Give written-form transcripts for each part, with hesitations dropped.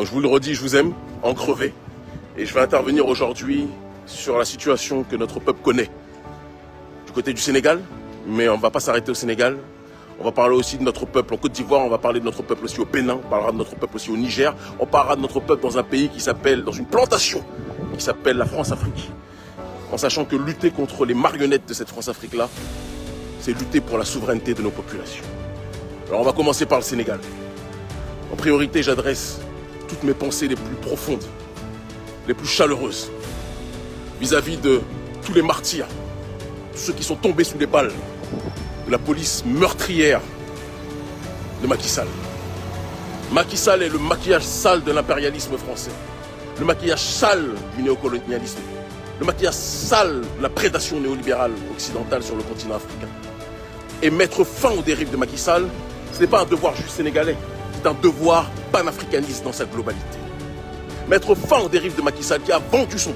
Donc je vous le redis, je vous aime, en crevé. Et je vais intervenir aujourd'hui sur la situation que notre peuple connaît. Du côté du Sénégal, mais on ne va pas s'arrêter au Sénégal. On va parler aussi de notre peuple en Côte d'Ivoire, on va parler de notre peuple aussi au Bénin, on parlera de notre peuple aussi au Niger, on parlera de notre peuple dans un pays qui s'appelle, dans une plantation qui s'appelle la France-Afrique. En sachant que lutter contre les marionnettes de cette France-Afrique-là, c'est lutter pour la souveraineté de nos populations. Alors on va commencer par le Sénégal. En priorité, j'adresse toutes mes pensées les plus profondes, les plus chaleureuses, vis-à-vis de tous les martyrs, tous ceux qui sont tombés sous les balles de la police meurtrière de Macky Sall. Macky Sall est le maquillage sale de l'impérialisme français, le maquillage sale du néocolonialisme, le maquillage sale de la prédation néolibérale occidentale sur le continent africain. Et mettre fin aux dérives de Macky Sall, ce n'est pas un devoir juste sénégalais, c'est un devoir panafricaniste dans sa globalité. Mettre fin aux dérives de Macky Sall qui a vendu son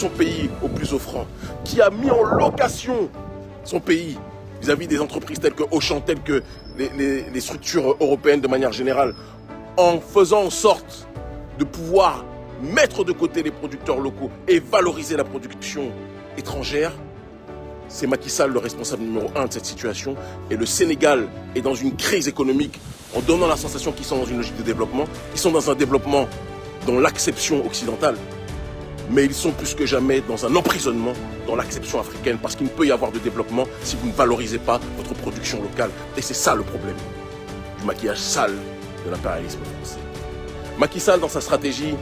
pays, aux plus offrants, qui a mis en location son pays vis-à-vis des entreprises telles que Auchan, telles que les structures européennes de manière générale, en faisant en sorte de pouvoir mettre de côté les producteurs locaux et valoriser la production étrangère. C'est Macky Sall le responsable numéro 1 de cette situation. Et le Sénégal est dans une crise économique en donnant la sensation qu'ils sont dans une logique de développement. Ils sont dans un développement dans l'acception occidentale. Mais ils sont plus que jamais dans un emprisonnement dans l'acception africaine parce qu'il ne peut y avoir de développement si vous ne valorisez pas votre production locale. Et c'est ça le problème du maquillage sale de l'impérialisme français. Macky Sall, dans sa stratégie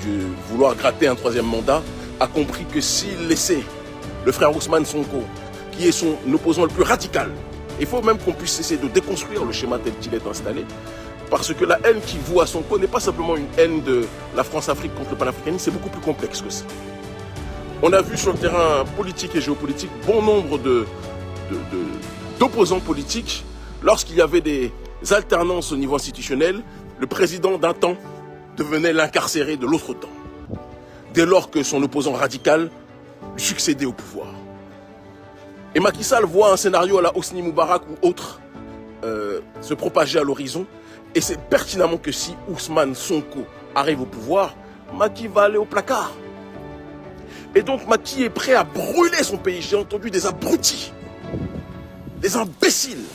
de vouloir gratter un troisième mandat, a compris que s'il laissait le frère Ousmane Sonko, qui est son opposant le plus radical, il faut même qu'on puisse essayer de déconstruire le schéma tel qu'il est installé, parce que la haine qu'il voue à Sonko n'est pas simplement une haine de la France-Afrique contre le panafricanisme, c'est beaucoup plus complexe que ça. On a vu sur le terrain politique et géopolitique bon nombre d'opposants politiques. Lorsqu'il y avait des alternances au niveau institutionnel, le président d'un temps devenait l'incarcéré de l'autre temps, dès lors que son opposant radical lui succédait au pouvoir. Et Macky Sall voit un scénario à la Hosni Moubarak ou autre se propager à l'horizon. Et c'est pertinemment que si Ousmane Sonko arrive au pouvoir, Macky va aller au placard. Et donc Macky est prêt à brûler son pays. J'ai entendu des abrutis, des imbéciles,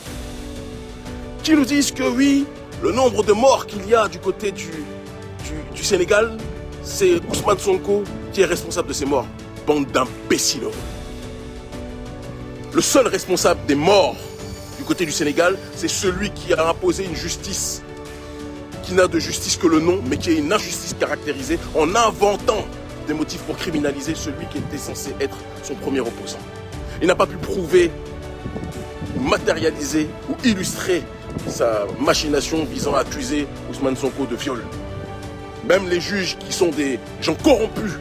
qui nous disent que oui, le nombre de morts qu'il y a du côté du Sénégal, c'est Ousmane Sonko qui est responsable de ces morts. Bande d'imbéciles. Le seul responsable des morts du côté du Sénégal, c'est celui qui a imposé une justice qui n'a de justice que le nom, mais qui est une injustice caractérisée en inventant des motifs pour criminaliser celui qui était censé être son premier opposant. Il n'a pas pu prouver, matérialiser ou illustrer sa machination visant à accuser Ousmane Sonko de viol. Même les juges qui sont des gens corrompus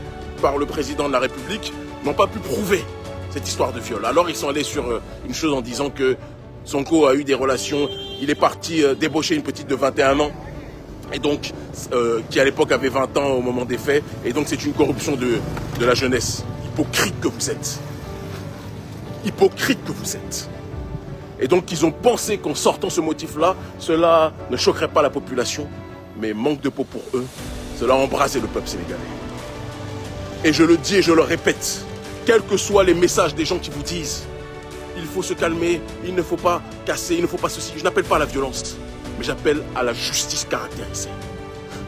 par le président de la République n'ont pas pu prouver cette histoire de viol. Alors ils sont allés sur une chose en disant que Sonko a eu des relations, il est parti débaucher une petite de 21 ans, et donc qui à l'époque avait 20 ans au moment des faits, et donc c'est une corruption de la jeunesse. Hypocrite que vous êtes. Hypocrite que vous êtes. Et donc ils ont pensé qu'en sortant ce motif-là, cela ne choquerait pas la population, mais manque de peau pour eux, cela a embrasé le peuple sénégalais. Et je le dis et je le répète, quels que soient les messages des gens qui vous disent il faut se calmer, il ne faut pas casser, il ne faut pas ceci, je n'appelle pas à la violence, mais j'appelle à la justice caractérisée.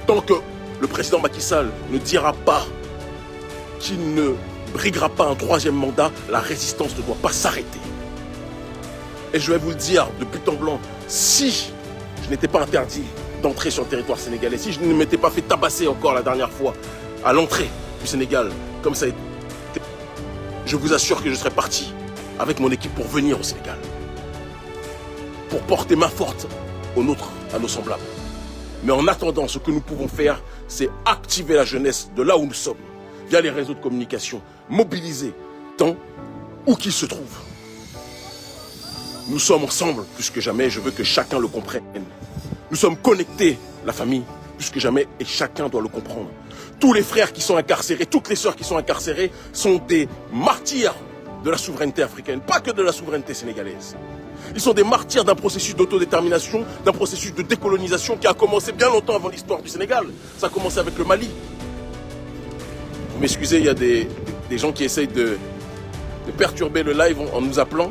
Tant que le président Macky Sall ne dira pas qu'il ne briguera pas un troisième mandat, la résistance ne doit pas s'arrêter. Et je vais vous le dire de but en blanc, si je n'étais pas interdit d'entrer sur le territoire sénégalais, si je ne m'étais pas fait tabasser encore la dernière fois à l'entrée du Sénégal, comme ça a été, je vous assure que je serais parti avec mon équipe pour venir au Sénégal, pour porter main forte aux nôtres, à nos semblables. Mais en attendant, ce que nous pouvons faire, c'est activer la jeunesse de là où nous sommes, via les réseaux de communication, mobiliser tant où qu'il se trouve. Nous sommes ensemble plus que jamais, je veux que chacun le comprenne. Nous sommes connectés, la famille, plus que jamais, et chacun doit le comprendre. Tous les frères qui sont incarcérés, toutes les sœurs qui sont incarcérées sont des martyrs de la souveraineté africaine, pas que de la souveraineté sénégalaise. Ils sont des martyrs d'un processus d'autodétermination, d'un processus de décolonisation qui a commencé bien longtemps avant l'histoire du Sénégal. Ça a commencé avec le Mali. Vous m'excusez, il y a des gens qui essayent de perturber le live en nous appelant.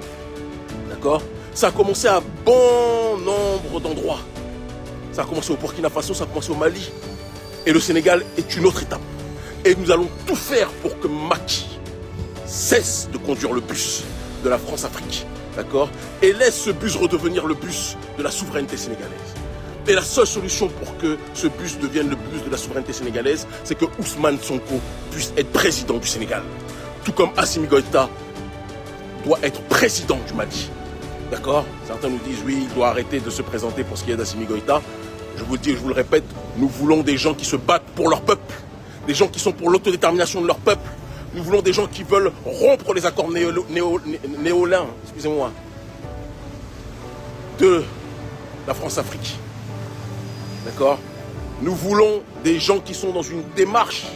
D'accord? Ça a commencé à bon nombre d'endroits. Ça a commencé au Burkina Faso, ça a commencé au Mali. Et le Sénégal est une autre étape. Et nous allons tout faire pour que Macky cesse de conduire le bus de la France-Afrique. D'accord? Et laisse ce bus redevenir le bus de la souveraineté sénégalaise. Et la seule solution pour que ce bus devienne le bus de la souveraineté sénégalaise, c'est que Ousmane Sonko puisse être président du Sénégal. Tout comme Assimi Goïta doit être président du Mali. D'accord? Certains nous disent, oui, il doit arrêter de se présenter pour ce qui est d'Assimi Goïta. Je vous le dis et je vous le répète, nous voulons des gens qui se battent pour leur peuple. Des gens qui sont pour l'autodétermination de leur peuple. Nous voulons des gens qui veulent rompre les accords néolins, excusez-moi, de la France-Afrique. D'accord? Nous voulons des gens qui sont dans une démarche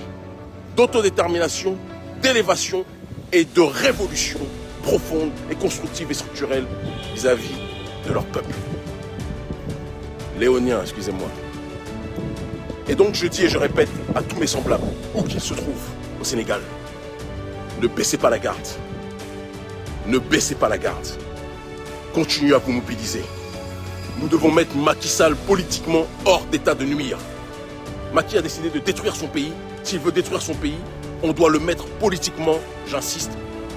d'autodétermination, d'élévation et de révolution profonde et constructive et structurelle vis-à-vis de leur peuple. Léonien, excusez-moi. Et donc je dis et je répète à tous mes semblables, où qu'ils se trouvent au Sénégal, ne baissez pas la garde. Ne baissez pas la garde. Continuez à vous mobiliser. Nous devons mettre Macky Sall politiquement hors d'état de nuire. Macky a décidé de détruire son pays. S'il veut détruire son pays, on doit le mettre politiquement, j'insiste,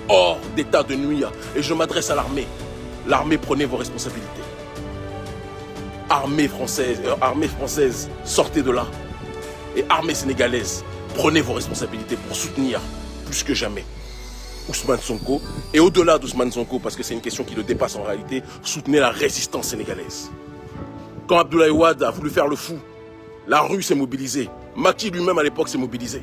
hors d'état de nuire. Et je m'adresse à l'armée. L'armée, prenez vos responsabilités. Armée française, sortez de là. Et armée sénégalaise, prenez vos responsabilités pour soutenir plus que jamais Ousmane Sonko. Et au-delà d'Ousmane Sonko, parce que c'est une question qui le dépasse en réalité, soutenez la résistance sénégalaise. Quand Abdoulaye Wade a voulu faire le fou, la rue s'est mobilisée. Macky lui-même à l'époque s'est mobilisé.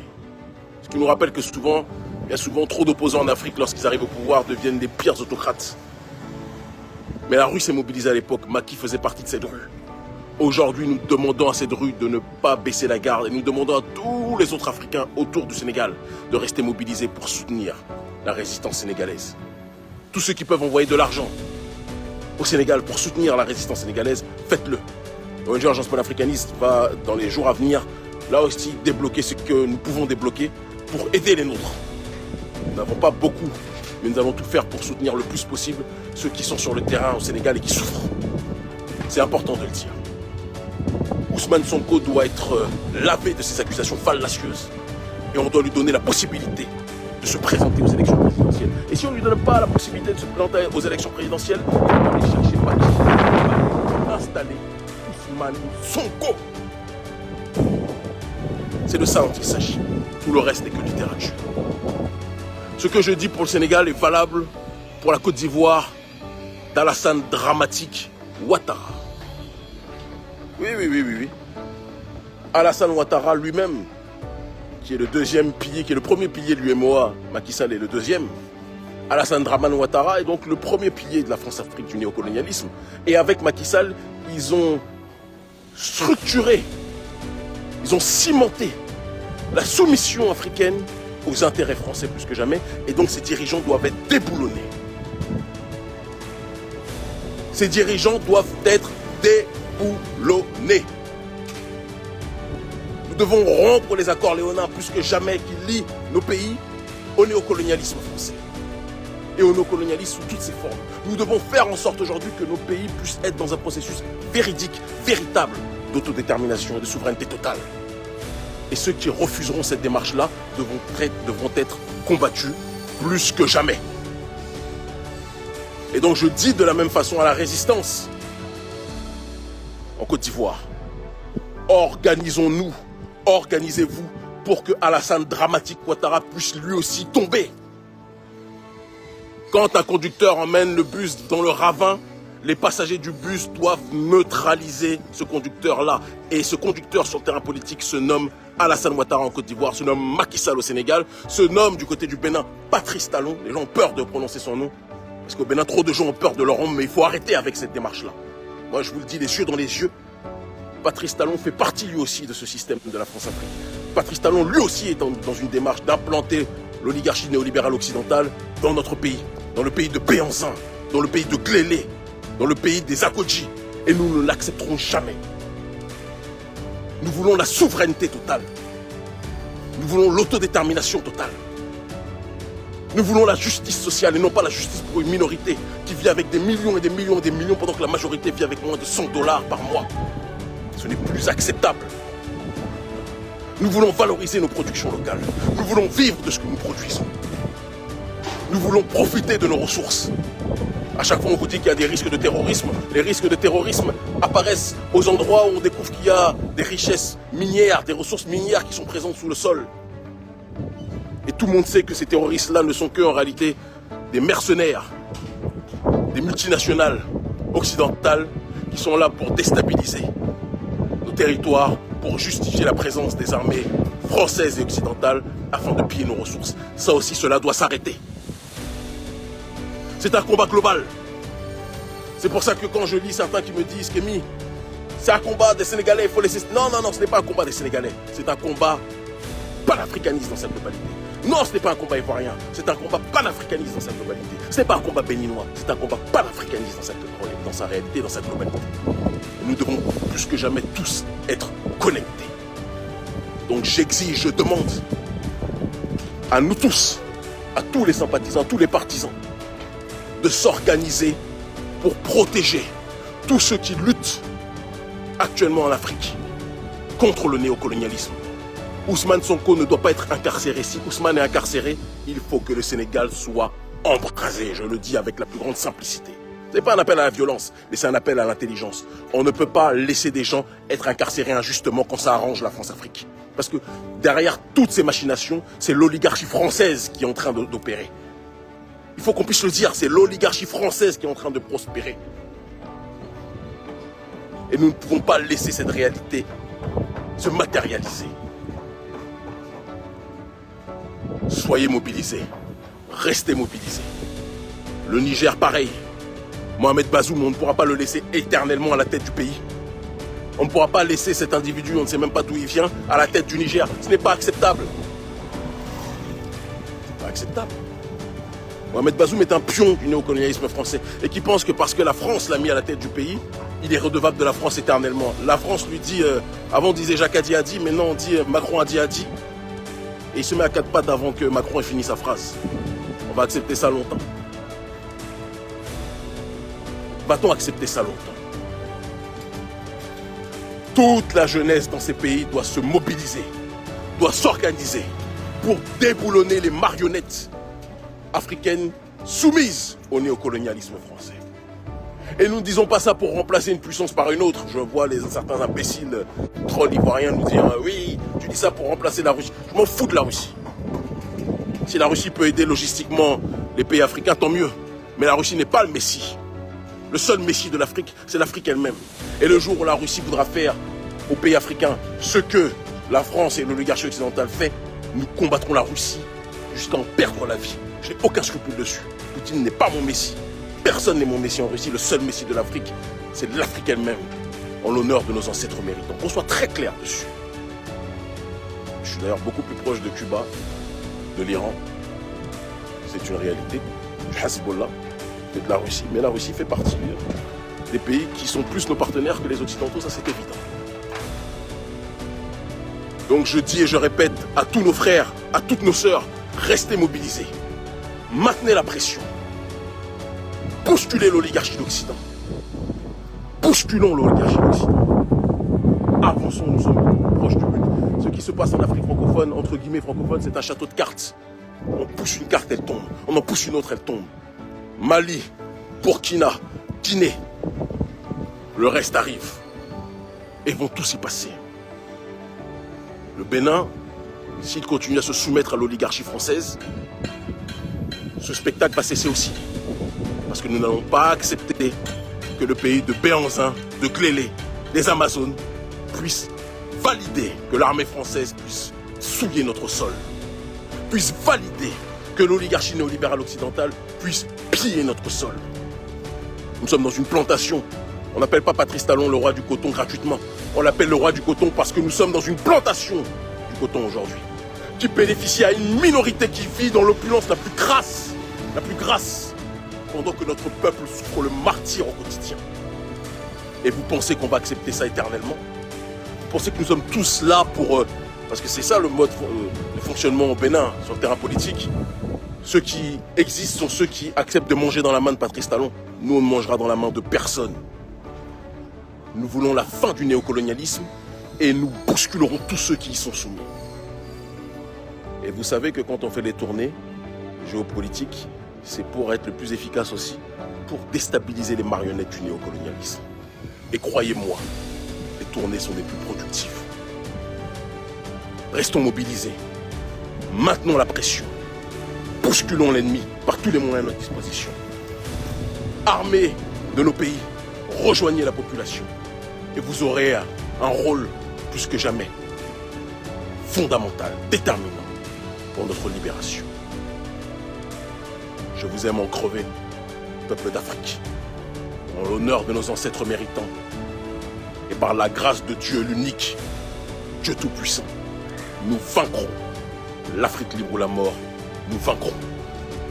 Ce qui nous rappelle que souvent, il y a souvent trop d'opposants en Afrique lorsqu'ils arrivent au pouvoir, deviennent des pires autocrates. Mais la rue s'est mobilisée à l'époque. Macky faisait partie de cette rue. Aujourd'hui, nous demandons à cette rue de ne pas baisser la garde et nous demandons à tous les autres Africains autour du Sénégal de rester mobilisés pour soutenir la résistance sénégalaise. Tous ceux qui peuvent envoyer de l'argent au Sénégal pour soutenir la résistance sénégalaise, faites-le. L'ONG Agence panafricaniste va, dans les jours à venir, là aussi débloquer ce que nous pouvons débloquer pour aider les nôtres. Nous n'avons pas beaucoup, mais nous allons tout faire pour soutenir le plus possible ceux qui sont sur le terrain au Sénégal et qui souffrent. C'est important de le dire. Ousmane Sonko doit être lavé de ses accusations fallacieuses et on doit lui donner la possibilité de se présenter aux élections présidentielles. Et si on ne lui donne pas la possibilité de se présenter aux élections présidentielles, il va aller chercher Macky, il va installer Ousmane Sonko. C'est de ça dont il s'agit. Tout le reste n'est que littérature. Ce que je dis pour le Sénégal est valable pour la Côte d'Ivoire d'Alassane Dramatique Ouattara. Oui. Alassane Ouattara lui-même, qui est le deuxième pilier, qui est le premier pilier de l'UMOA, Macky Sall est le deuxième. Alassane Dramane Ouattara est donc le premier pilier de la France-Afrique du néocolonialisme. Et avec Macky Sall, ils ont structuré, ils ont cimenté la soumission africaine aux intérêts français plus que jamais. Et donc ces dirigeants doivent être déboulonnés. Ces dirigeants doivent être déboulonnés. Nous devons rompre les accords léonins plus que jamais qui lient nos pays au néocolonialisme français et au néocolonialisme sous toutes ses formes. Nous devons faire en sorte aujourd'hui que nos pays puissent être dans un processus véridique, véritable d'autodétermination et de souveraineté totale. Et ceux qui refuseront cette démarche-là devront être combattus plus que jamais. Et donc je dis de la même façon à la résistance en Côte d'Ivoire, organisons-nous, organisez-vous pour que Alassane Dramatique Ouattara puisse lui aussi tomber. Quand un conducteur emmène le bus dans le ravin, les passagers du bus doivent neutraliser ce conducteur-là. Et ce conducteur sur le terrain politique se nomme Alassane Ouattara en Côte d'Ivoire, se nomme Macky Sall au Sénégal, se nomme du côté du Bénin Patrice Talon. Les gens ont peur de prononcer son nom, parce qu'au Bénin, trop de gens ont peur de leur nom, mais il faut arrêter avec cette démarche-là. Moi, je vous le dis, les yeux dans les yeux, Patrice Talon fait partie lui aussi de ce système de la France-Afrique. Patrice Talon, lui aussi, est dans une démarche d'implanter l'oligarchie néolibérale occidentale dans notre pays, dans le pays de Béhanzin, dans le pays de Glélé, dans le pays des Akodji. Et nous ne l'accepterons jamais. Nous voulons la souveraineté totale. Nous voulons l'autodétermination totale. Nous voulons la justice sociale et non pas la justice pour une minorité qui vit avec des millions et des millions et des millions pendant que la majorité vit avec moins de $100 par mois. Ce n'est plus acceptable. Nous voulons valoriser nos productions locales. Nous voulons vivre de ce que nous produisons. Nous voulons profiter de nos ressources. À chaque fois, on vous dit qu'il y a des risques de terrorisme. Les risques de terrorisme apparaissent aux endroits où on découvre qu'il y a des richesses minières, des ressources minières qui sont présentes sous le sol. Et tout le monde sait que ces terroristes-là ne sont qu'en réalité des mercenaires, des multinationales occidentales qui sont là pour déstabiliser nos territoires, pour justifier la présence des armées françaises et occidentales afin de piller nos ressources. Ça aussi, cela doit s'arrêter. C'est un combat global. C'est pour ça que quand je lis certains qui me disent Kémy, c'est un combat des Sénégalais, il faut laisser... Non, non, non, ce n'est pas un combat des Sénégalais. C'est un combat panafricaniste dans sa globalité. Non, ce n'est pas un combat ivoirien. C'est un combat panafricaniste dans sa globalité. Ce n'est pas un combat béninois. C'est un combat panafricaniste dans sa réalité, dans sa globalité. Et nous devons plus que jamais tous être connectés. Donc j'exige, je demande à nous tous, à tous les sympathisants, tous les partisans, de s'organiser pour protéger tous ceux qui luttent actuellement en Afrique contre le néocolonialisme. Ousmane Sonko ne doit pas être incarcéré. Si Ousmane est incarcéré, il faut que le Sénégal soit embrasé. Je le dis avec la plus grande simplicité. Ce n'est pas un appel à la violence, mais c'est un appel à l'intelligence. On ne peut pas laisser des gens être incarcérés injustement quand ça arrange la France-Afrique. Parce que derrière toutes ces machinations, c'est l'oligarchie française qui est en train d'opérer. Il faut qu'on puisse le dire, c'est l'oligarchie française qui est en train de prospérer. Et nous ne pouvons pas laisser cette réalité se matérialiser. Soyez mobilisés, restez mobilisés. Le Niger, pareil. Mohamed Bazoum, on ne pourra pas le laisser éternellement à la tête du pays. On ne pourra pas laisser cet individu, on ne sait même pas d'où il vient, à la tête du Niger. Ce n'est pas acceptable. C'est pas acceptable. Mohamed Bazoum est un pion du néocolonialisme français et qui pense que parce que la France l'a mis à la tête du pays, il est redevable de la France éternellement. La France lui dit, avant on disait Jacques Hadi a dit, maintenant on dit Macron a dit. Et il se met à quatre pattes avant que Macron ait fini sa phrase. On va accepter ça longtemps. Va-t-on accepter ça longtemps? Toute la jeunesse dans ces pays doit se mobiliser, doit s'organiser pour déboulonner les marionnettes africaines soumises au néocolonialisme français. Et nous ne disons pas ça pour remplacer une puissance par une autre. Je vois certains imbéciles trolls ivoiriens nous dire oui, tu dis ça pour remplacer la Russie. Je m'en fous de la Russie. Si la Russie peut aider logistiquement les pays africains, tant mieux. Mais la Russie n'est pas le messie. Le seul messie de l'Afrique, c'est l'Afrique elle-même. Et le jour où la Russie voudra faire aux pays africains ce que la France et l'oligarchie occidentale fait, nous combattrons la Russie jusqu'à en perdre la vie. Je n'ai aucun scrupule dessus. Poutine n'est pas mon messie. Personne n'est mon messie en Russie. Le seul messie de l'Afrique, c'est l'Afrique elle-même, en l'honneur de nos ancêtres méritants. Qu'on soit très clair dessus. Je suis d'ailleurs beaucoup plus proche de Cuba, de l'Iran. C'est une réalité. Du Hezbollah et de la Russie. Mais la Russie fait partie des pays qui sont plus nos partenaires que les Occidentaux, ça c'est évident. Donc je dis et je répète à tous nos frères, à toutes nos sœurs, restez mobilisés. Maintenez la pression. Bousculez l'oligarchie d'Occident. Bousculons l'oligarchie d'Occident. Avançons, nous sommes proches du but. Ce qui se passe en Afrique francophone, entre guillemets francophone, c'est un château de cartes. On pousse une carte, elle tombe. On en pousse une autre, elle tombe. Mali, Burkina, Guinée. Le reste arrive. Et vont tous y passer. Le Bénin, s'il continue à se soumettre à l'oligarchie française, ce spectacle va cesser aussi. Parce que nous n'allons pas accepter que le pays de Béhanzin, de Glélé, des Amazones puisse valider que l'armée française puisse souiller notre sol, puisse valider que l'oligarchie néolibérale occidentale puisse piller notre sol. Nous sommes dans une plantation. On n'appelle pas Patrice Talon le roi du coton gratuitement. On l'appelle le roi du coton parce que nous sommes dans une plantation du coton aujourd'hui, qui bénéficie à une minorité qui vit dans l'opulence la plus grasse, pendant que notre peuple souffre le martyre au quotidien. Et vous pensez qu'on va accepter ça éternellement? Vous pensez que nous sommes tous là pour... parce que c'est ça le mode de fonctionnement au Bénin, sur le terrain politique. Ceux qui existent sont ceux qui acceptent de manger dans la main de Patrice Talon. Nous, on ne mangera dans la main de personne. Nous voulons la fin du néocolonialisme et nous bousculerons tous ceux qui y sont soumis. Et vous savez que quand on fait des tournées géopolitiques, c'est pour être le plus efficace aussi, pour déstabiliser les marionnettes du néocolonialisme. Et croyez-moi, les tournées sont les plus productives. Restons mobilisés. Maintenons la pression. Bousculons l'ennemi par tous les moyens à notre disposition. Armés de nos pays, rejoignez la population. Et vous aurez un rôle plus que jamais fondamental, déterminant pour notre libération. Je vous aime en crever, peuple d'Afrique, en l'honneur de nos ancêtres méritants, et par la grâce de Dieu l'unique, Dieu Tout-Puissant, nous vaincrons. L'Afrique libre ou la mort, nous vaincrons.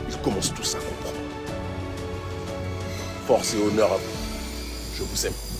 Ils commencent tous à comprendre. Force et honneur à vous. Je vous aime.